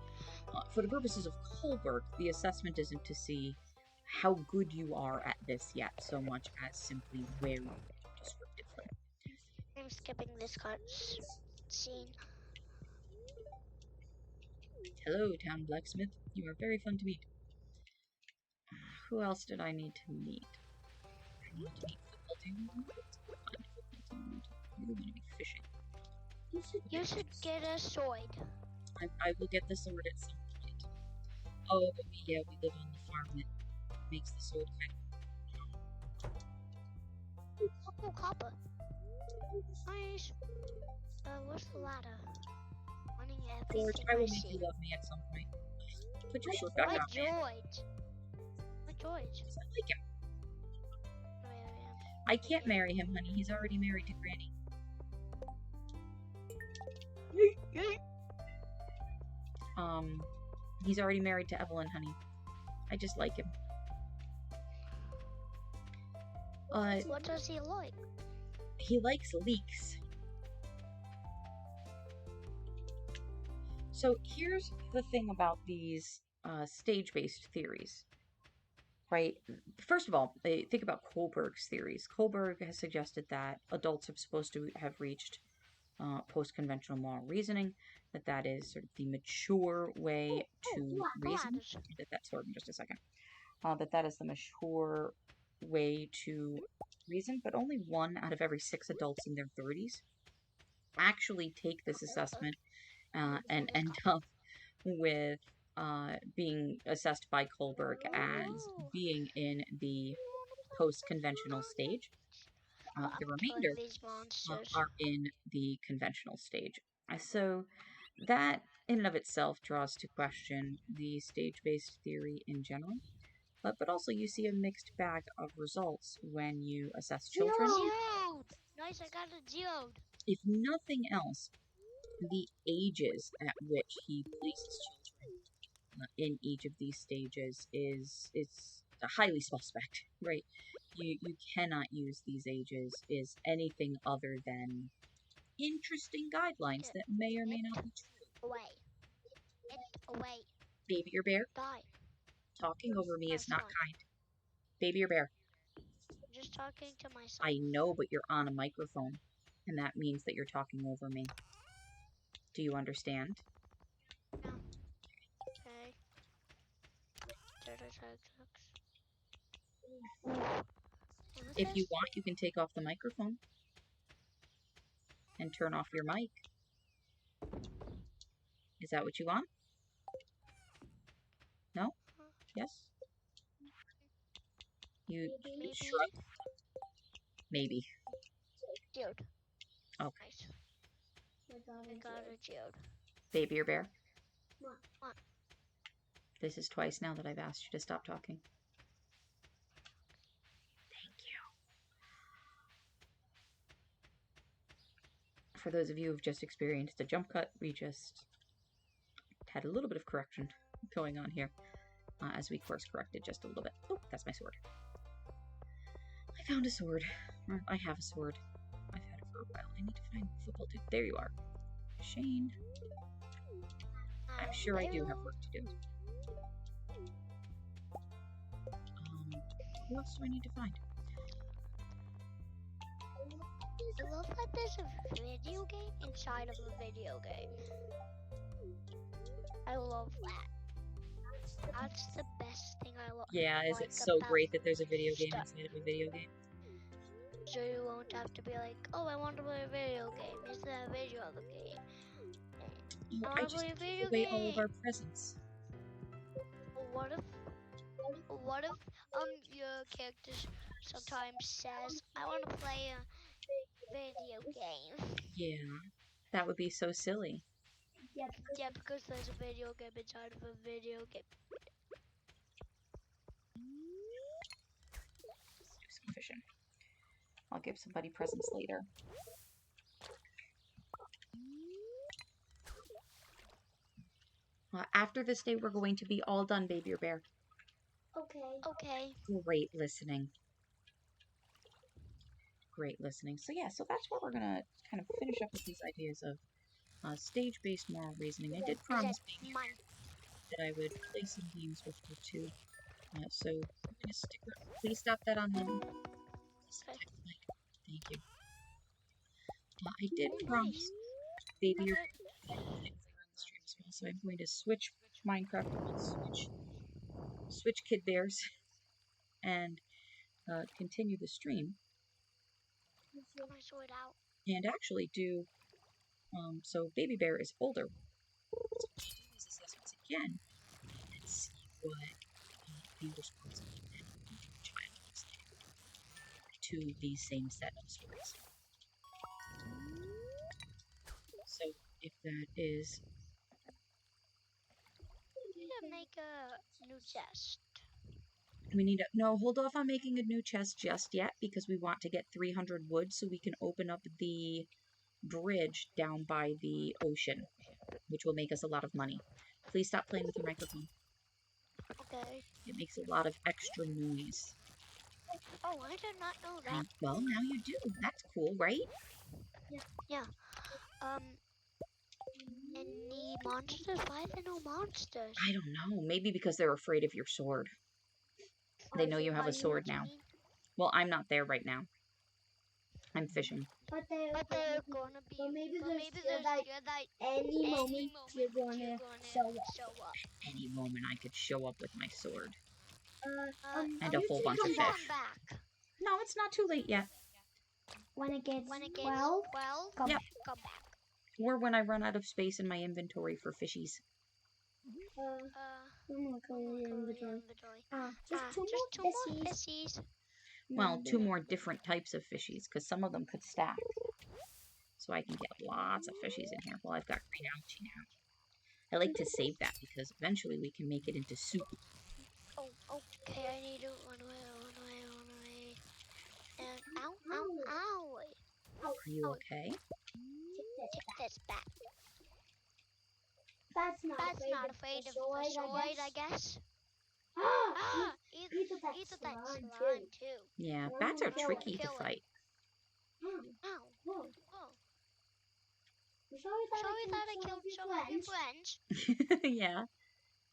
for the purposes of Kohlberg, the assessment isn't to see how good you are at this yet, so much as simply where you are descriptively. I'm skipping this scene. Hello, Town Blacksmith. You are very fun to meet. Who else did I need to meet? I need to meet football team. I really want to be fishing. You should get a sword. I will get the sword at some point. Oh, but we live on the farm that makes the sword kind of... Oh, copper. Nice. Where's the ladder? George, I will make you love me at some point. Put your sword back out, man. My George. I like him. I can't marry him, honey. He's already married to Granny. He's already married to Evelyn, honey. I just like him. What does he like? He likes leeks. So here's the thing about these stage-based theories, right? First of all, think about Kohlberg's theories. Kohlberg has suggested that adults are supposed to have reached post-conventional moral reasoning, that is sort of the mature way to reason. I'll get that sword in just a second. That is the mature way to reason, but only 1 out of every 6 adults in their 30s actually take this assessment and end up with being assessed by Kohlberg as being in the post-conventional stage. The remainder are in the conventional stage. So that in and of itself draws to question the stage-based theory in general. But also you see a mixed bag of results when you assess children. Geode! Nice, I got a geode. If nothing else, the ages at which he places children in each of these stages is highly suspect, right? You cannot use these ages as anything other than interesting guidelines that may or may not be true. Away. It away. Baby or bear? Die. Talking over me My is not son. kind. Baby or bear? I'm just talking to my son. I know, but you're on a microphone, and that means that you're talking over me. Do you understand? Yeah. Okay. JediPsychTricks. What is If you this? want, you can take off the microphone and turn off your mic. Is that what you want? No? Yes? You Maybe. shrug? Maybe. Dude. Okay. Nice. I got a Jude. Baby or bear? What? This is twice now that I've asked you to stop talking. Thank you. For those of you who've just experienced a jump cut, we just had a little bit of correction going on here as we course corrected just a little bit. Oh, that's my sword. I found a sword. Or I have a sword. I've had it for a while. I need to find football dude. There you are. Shane. I'm sure I do have work to do. Who else do I need to find? I love that there's a video game inside of a video game. I love that. That's the best thing I love. Yeah, is it so great that there's a video game inside of a video game? So you won't have to be like, oh, I want to play a video game. Is there a video of the game? Oh, I just gave away all of our presents. What if your character sometimes says, I want to play a video game? Yeah, that would be so silly. Yeah, because there's a video game inside of a video game. Do some fishing. I'll give somebody presents later. After this day, we're going to be all done, Baby or Bear. Okay. Great listening. Great listening. So yeah, so that's where we're gonna kind of finish up with these ideas of stage-based moral reasoning. I did promise Baby that I would play some games with her too. So I'm gonna stick around. Please stop that on the mic. Thank you. I did promise Baby or Bear that I would play with her on the stream as well. So I'm going to switch Minecraft on switch Kid Bears and continue the stream. Got my sword out. And actually do, so Baby Bear is older. So we should do these assessments again and see what the response of the child is to the same set of stories. So if that is... We need to make a new chest. We need to... No, hold off on making a new chest just yet because we want to get 300 wood so we can open up the bridge down by the ocean, which will make us a lot of money. Please stop playing with your microphone. Okay. It makes a lot of extra noise. Oh, I did not know that. Well, now you do. That's cool, right? Yeah. Any monsters? Why are there no monsters? I don't know. Maybe because they're afraid of your sword. They know you have a sword now. Well, I'm not there right now. I'm fishing. But they're gonna be. But maybe But there's maybe fear that any moment you're gonna show up. Any moment I could show up with my sword. And You a whole should bunch of come fish. Come back. No, it's not too late yet. When it gets 12, come Yep. back. come back. Or when I run out of space in my inventory for fishies. I'm gonna go in your inventory. Just two Just more two more fishies. fishies. Well, 2 more different types of fishies, because some of them could stack. So I can get lots of fishies in here. Well, I've got green algae now. I like to save that because eventually we can make it into soup. Oh, okay, I need to run away. And ow. Are you okay? Take this back. That's not afraid the of the sword, I guess. Either that Either that slime slime too. too. Yeah, Well, bats are kill tricky it. to fight. Ow. Whoa. Whoa. I'm sorry that Sorry that I I killed killed some of your friends. Yeah.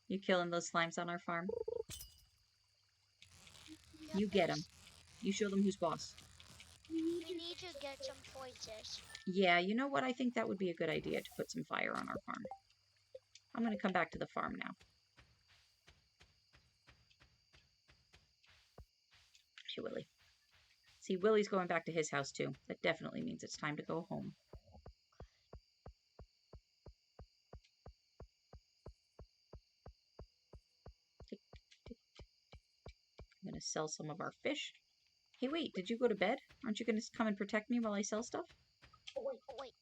You killing those slimes on our farm? Yep, You get them. You show them who's boss. We need to get some choices. Yeah, you know what? I think that would be a good idea to put some fire on our farm. I'm going to come back to the farm now. Hey, Willie. See, Willie's going back to his house, too. That definitely means it's time to go home. I'm going to sell some of our fish. Hey, wait, did you go to bed? Aren't you going to come and protect me while I sell stuff? Oh, wait.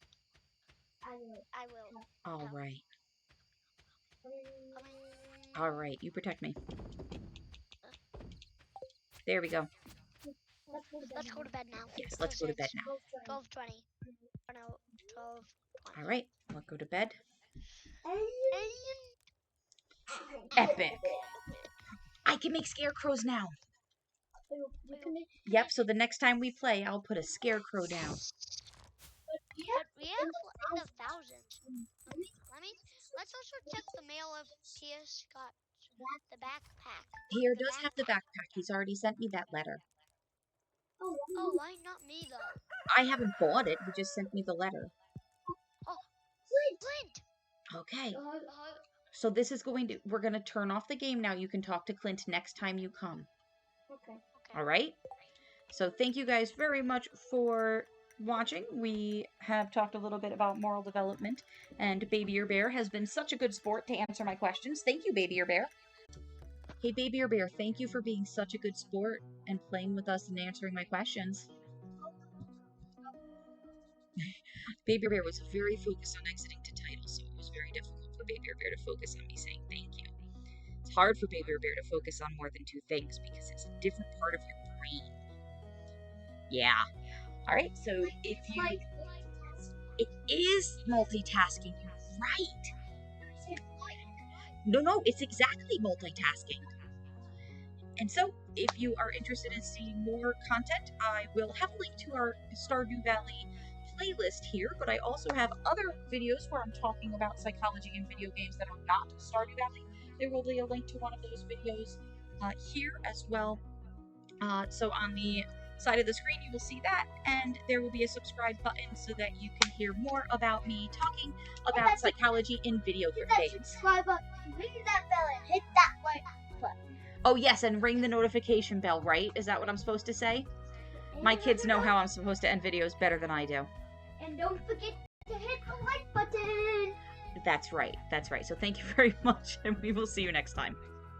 I will. All right. All right, you protect me. There we go. Let's go to bed now. Yes, let's go to bed now. 12:20. Oh, no, 12:20. All right, I'll go to bed. And Epic. I can make scarecrows now. Yep, so the next time we play, I'll put a scarecrow down. But we have in the thousands. Let's also check the mail if Pius got the backpack. Pierre does have the backpack. He's already sent me that letter. Oh, why not me though? I haven't bought it. He just sent me the letter. Oh, Clint. Okay. So this is we're going to turn off the game now. You can talk to Clint next time you come. Okay. All right? So thank you guys very much for watching. We have talked a little bit about moral development, and BabyBear has been such a good sport to answer my questions. Thank you, BabyBear. Hey, BabierBear, thank you for being such a good sport and playing with us and answering my questions. BabierBear was very focused on exiting to title, so it was very difficult for BabierBear to focus on me saying thank you. It's hard for BabierBear to focus on more than two things because it's a different part of your brain. Yeah. All right, so if you... It is multitasking, you're right. No, it's exactly multitasking. And so, if you are interested in seeing more content, I will have a link to our Stardew Valley playlist here, but I also have other videos where I'm talking about psychology in video games that are not Stardew Valley. There will be a link to one of those videos here as well. So on the side of the screen, you will see that, and there will be a subscribe button so that you can hear more about me talking about psychology in video games. Subscribe button, ring that bell, and hit that like button. Oh yes, and ring the notification bell, right? Is that what I'm supposed to say? My kids know how I'm supposed to end videos better than I do. And don't forget to hit the like button. That's right. So thank you very much, and we will see you next time.